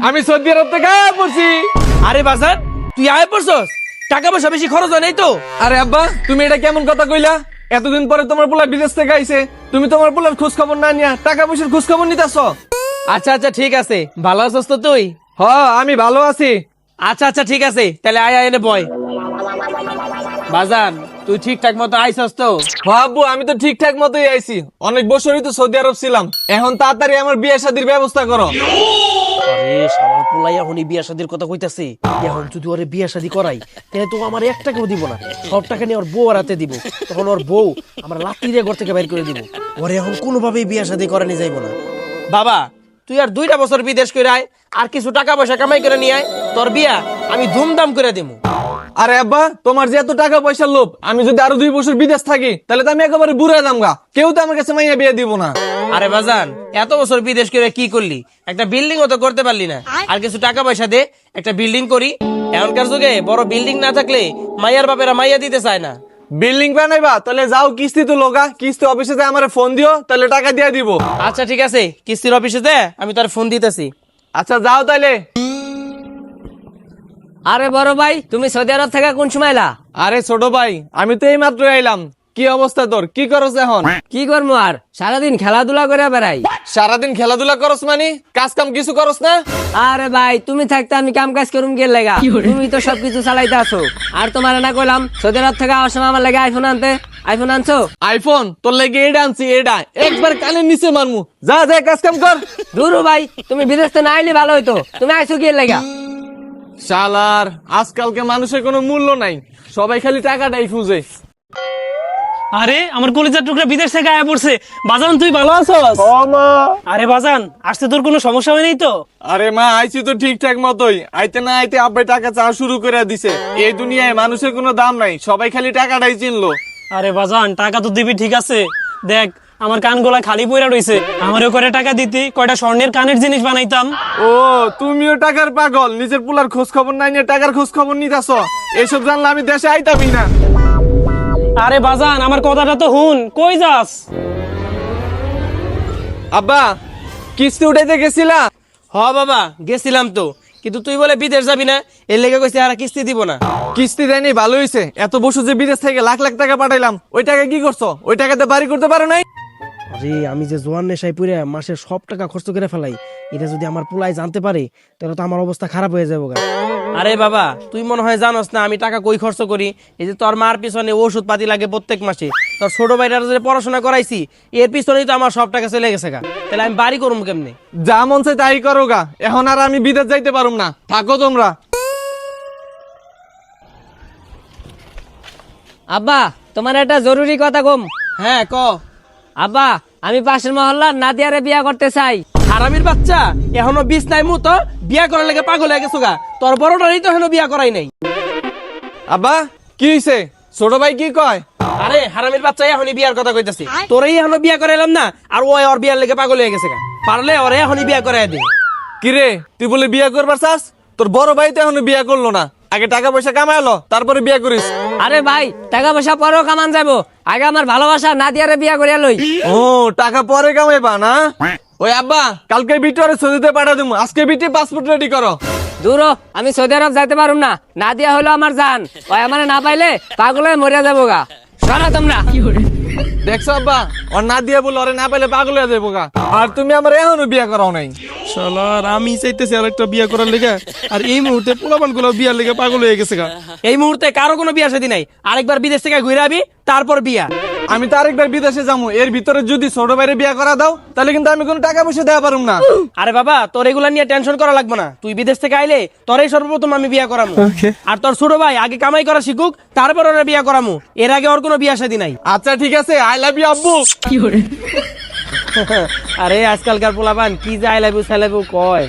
আমি সৌদি আরব থেকে আয়া পড়ছি। আরে বাজার তুই আয় পড়ছস, টাকা পয়সা বেশি খরচ হয় নাই তো? আরে আব্বা তুমি এটা কেমন কথা কইলা? এতদিন পরে তোমার পোলা বিদেশ থেকে আইছে, তুমি তোমার পোলার খোঁজ খবর না নিয়া টাকা পয়সার খোঁজ খবর নিতেছ? আচ্ছা আচ্ছা ঠিক আছে, ভালো আছস তো তুই? হ আমি ভালো আছি। আচ্ছা আচ্ছা ঠিক আছে, তাহলে আয় আয় এনে বয়। বাজান তুই ঠিকঠাক মতো আইছস তো? হ আব্বু আমি তো ঠিকঠাক মতোই আইছি, অনেক বছরই তো সৌদি আরব ছিলাম। এখন তাড়াতাড়ি আমার বিয়ে শাদীর ব্যবস্থা করো। আরে শালা পোলাই এখনই বিয়া শাদির কথা কইতাছে। এখন যদি ওরে বিয়া শাদি করাই তাহলে তো আমার 1 টাকাও দিব না, সব টাকা নিয়ে ওর বউ হাতে দিব। তখন ওর বউ আমার লাত্তিরে ঘর থেকে বাইর করে দিব। ওরে এখন কোনোভাবেই বিয়া শাদি করানি যাইব না। বাবা তুই আর 2টা বছর বিদেশ করে আয়, আর কিছু টাকা পয়সা কামাই করে নিয়ে আয়, তোর বিয়া আমি ধুমধাম করে দিব। আরে আব্বা তোমার যে এত টাকা পয়সার লোভ, আমি যদি আরো 2 বছর বিদেশ থাকি তাহলে তো আমি একেবারে বুড়া দামগা, কেউ তো আমার কাছে মাইয়া বিয়ে দিব না। আরে বাজান এত বছর বিদেশ করে কি করলি? একটা বিল্ডিং ও তো করতে পারলি না। আর কিছু টাকা পয়সা দে, একটা বিল্ডিং করি। এখনকার যুগে বড় বিল্ডিং না থাকলে মাইয়ার বাপেরা মাইয়া দিতে চায় না। বিল্ডিং বানাইবা তাহলে যাও কিস্তি তো লোগা, কিস্তি অফিসে যায় আমারে ফোন দিও, তাহলে টাকা দিয়ে দিব। আচ্ছা ঠিক আছে, কিস্তির অফিসে দে, আমি তোর ফোন দিতেছি। আচ্ছা যাও তাইলে। আরে বড় ভাই, তুমি সৌদি আরব থেকে কোন সময় এলা? আরে ছোট ভাই আমি তো এই মাত্র আইলাম। কি অবস্থা তোর? কি করছ এখন? কি করবো আর, সারাদিন খেলাধুলা করে বেড়াই। সারাদিন খেলাধুলা করস মানে কাজ কাম কিছু করস না? আরে ভাই তুমি থাকতে আমি কাম কাজ করুম কে লেগা? তুমি তো সবকিছু চালাইতে আসো। আর তোমার না কইলাম সৌদি আরব থেকে আসার সময় আমার লেগে আইফোন আনতে, আইফোন আনছো? আইফোন তোর লেগে এটা আনছি, এটা একবার কানের নিচে মারমু। যা যা কাজ কাম কর। দুরু ভাই তুমি বিদেশ থেকে না আইলে ভালো হইতো, তুমি আইসো কি লেগা? শালার আজকালকে মানুষের কোনো মূল্য নাই, সবাই খালি টাকাটাই খুঁজে। আরে আমার কলিজার টুকরা বিদেশ থেকে আয়া পড়ছে। বাজান তুই ভালো আছস? আরে বাজান আসতে তোর কোনো সমস্যা হয় নাই তো? আরে মা আইছি তো ঠিকঠাক মতোই, আইতে না আইতে আব্বাই টাকা চাওয়া শুরু করে দিছে। এই দুনিয়ায় মানুষের কোনো দাম নাই, সবাই খালি টাকাটাই চিনলো। আরে বাজান টাকা তো দিবি ঠিক আছে, দেখ আমার কান গোলা খালি পইরা রইছে, আমারও করে টাকা দিতি, কয়টা স্বর্ণের কানের জিনিস বানাইতাম। ও তুমিও টাকার পাগল, নিজের পোলার খোঁজ খবর নাই নিয়ে টাকার খোঁজ খবর নিতেছ? এসব জানলে আমি দেশে আইতামই না। আরে বাজান আমার কথাটা তো হুন, কই যাস? আব্বা কিস্তি উঠাইতে গেছিলা? হ বাবা গেছিলাম তো, কিন্তু তুই বলে বিদেশ যাবি না, এর লেগে কইছে আর কিস্তি দিব না। কিস্তি দেয়নি ভালো হয়েছে, এত বছর যে বিদেশ থেকে লাখ লাখ টাকা পাঠাইলাম, ওই টাকা কি করছো? ওই টাকাতে বাড়ি করতে পারো নাই? আরে আমি যে জোয়ান নেশায় পুরে মাসের সব টাকা খরচ করে ফেলাই, এটা যদি আমার পোলাই জানতে পারে তাহলে তো আমার অবস্থা খারাপ হয়ে যাবে। আরে বাবা তুই মনে হয় জানোস না আমি টাকা কই খরচ করি? এই যে তোর মার পিছনে ওষুধ পাতি লাগে প্রত্যেক মাসে, তোর ছোট ভাইটার যে পড়াশোনা করাইছি এর পিছনেই তো আমার সব টাকা চলে গেছে গা। তাহলে আমি বাড়ি করুম কেমনে? যা মন চাই তাই করো গা, এখন আর আমি বিদেশ যাইতে পারুম না, থাকো তোমরা। আব্বা তোমার একটা জরুরি কথা কম। হ্যাঁ ক। আব্বা আমি পাশের মহল্লার নাদিয়ারে বিয়া করতে চাই। হারামির বাচ্চা, এখনো বিষ নাই মু তো বিয়া করার লেগে পাগল হয়ে গেছো গা। তোর বড়টারই তো এখনো বিয়া করাই নাই। আব্বা কি হইছে? ছোট ভাই কি কয়? আরে হারামির বাচ্চা এখনই বিয়ার কথা কইতাছি, তোরই এখনো বিয়া করাইলাম না, আর ওই ওর বিয়ার লেগে পাগল হয়ে গেছে গা। পারলে ওরে এখনই বিয়া করাই দে। কিরে তুই বলে বিয়া করবার চাস? তোর বড় ভাই তো এখনো বিয়া করলো না, আগে টাকা পয়সা কামাইলো তারপরে বিয়া করিস। আরে ভাই টাকা পয়সা পরেও কামান যাবো, আগে আমার ভালোবাসা নাদিয়ারে বিয়া করিয়া লই। ও টাকা পরে কামাইবা না? ওই আব্বা কালকে বিটরে সৌদিতে পাঠা দিমু, আজকে বিটি পাসপোর্ট রেডি করো। দূর আমি সৌদি আরব যাইতে পারুম না, নাদিয়া হলো আমার জান, ওই আমার না পাইলে পাগল হয়ে মরিয়া যাবো গা। শোনো তোমরা। দেখছো আব্বা, ওর না দিয়ে বলে ওরে না পাইলে পাগল হয়ে যাবো গা। আর তুমি আমার এখনো বিয়া করাও নাই। শালার আমি চাইতেছি আর একটা বিয়া করার লেগে, আর এই মুহূর্তে পোলাপান গুলো বিয়ার লেগে পাগল হয়ে গেছে গা। এই মুহূর্তে কারো কোনো বিয়া শাদী নাই, আরেকবার বিদেশ থেকে ঘুরে আবি তারপর বিয়া। আমি তো আরেকবার বিদেশে যাবো, এর ভিতরে যদি ছোট ভাইরে বিয়া করা দাও তাহলে কিন্তু আমি কোনো টাকা পয়সা দেওয়া পারুম না। আরে বাবা তোর এগুলা নিয়ে টেনশন করা লাগবে না, তুই বিদেশ থেকে আইলে তোরই সর্বপ্রথম আমি বিয়া করামু। আর তোর ছোট ভাই আগে কামাই করা শিখুক, তারপর ওরা বিয়া করামু, এর আগে ওর কোনো বিয়া শাদী নাই। আচ্ছা ঠিক আছে, আই লাভ ইউ আব্বু। আরে আজকালকার পোলাপান কি যে I love you Sai love you কয়।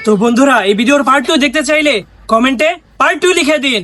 তো বন্ধুরা এই ভিডিওর পার্ট 2 দেখতে চাইলে কমেন্টে পার্ট 2 লিখে দিন।